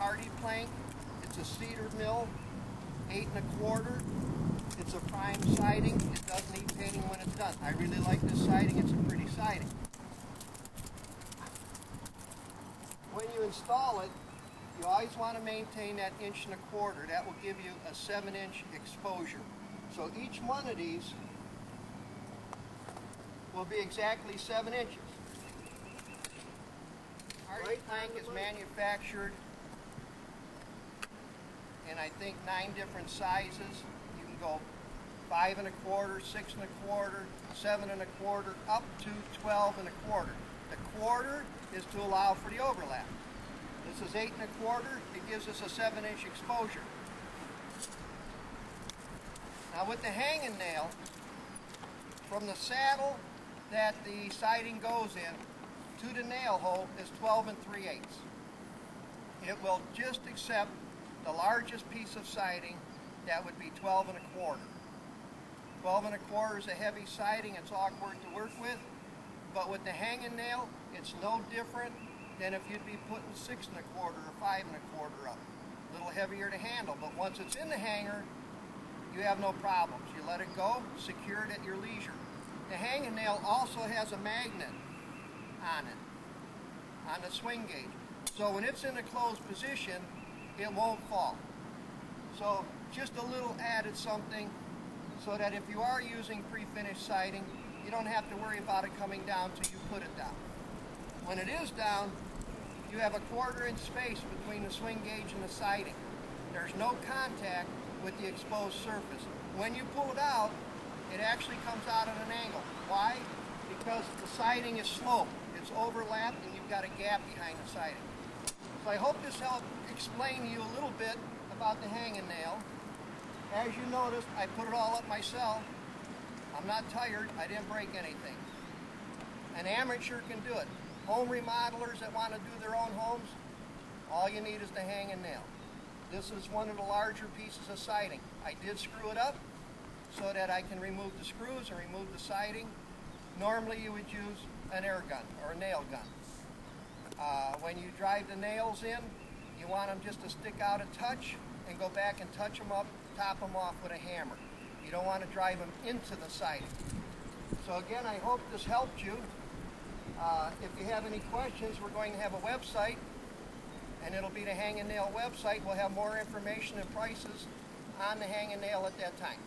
Hardy plank. It's a cedar mill, 8 1/4. It's a prime siding. It does need painting when it's done. I really like this siding. It's a pretty siding. When you install it, you always want to maintain that 1 1/4. That will give you a 7-inch exposure. So each one of these will be exactly 7 inches. Hardy plank is manufactured in, I think, 9 different sizes. You can go 5 1/4, 6 1/4, 7 1/4, up to 12 1/4. The quarter is to allow for the overlap. This is 8 1/4. It gives us a 7-inch exposure. Now with the hanging nail, from the saddle that the siding goes in to the nail hole is 12 3/8. It will just accept the largest piece of siding. That would be 12 1/4. 12 1/4 is a heavy siding. It's awkward to work with, but with the hanging nail, it's no different than if you'd be putting 6 1/4 or 5 1/4 up. A little heavier to handle, but once it's in the hanger, you have no problems. You let it go, secure it at your leisure. The hanging nail also has a magnet on it, on the swing gauge. So when it's in a closed position, it won't fall. So just a little added something so that if you are using pre-finished siding, you don't have to worry about it coming down till you put it down. When it is down, you have a 1/4 inch space between the swing gauge and the siding. There's no contact with the exposed surface. When you pull it out, it actually comes out at an angle. Why? Because the siding is sloped. It's overlapped and you've got a gap behind the siding. So I hope this helped explain to you a little bit about the hanging nail. As you noticed, I put it all up myself. I'm not tired. I didn't break anything. An amateur can do it. Home remodelers that want to do their own homes, all you need is the hanging nail. This is one of the larger pieces of siding. I did screw it up so that I can remove the screws and remove the siding. Normally you would use an air gun or a nail gun. When you drive the nails in, you want them just to stick out a touch and go back and touch them up, top them off with a hammer. You don't want to drive them into the siding. So again, I hope this helped you. If you have any questions, we're going to have a website, and it'll be the Hanging Nail website. We'll have more information and prices on the hanging nail at that time.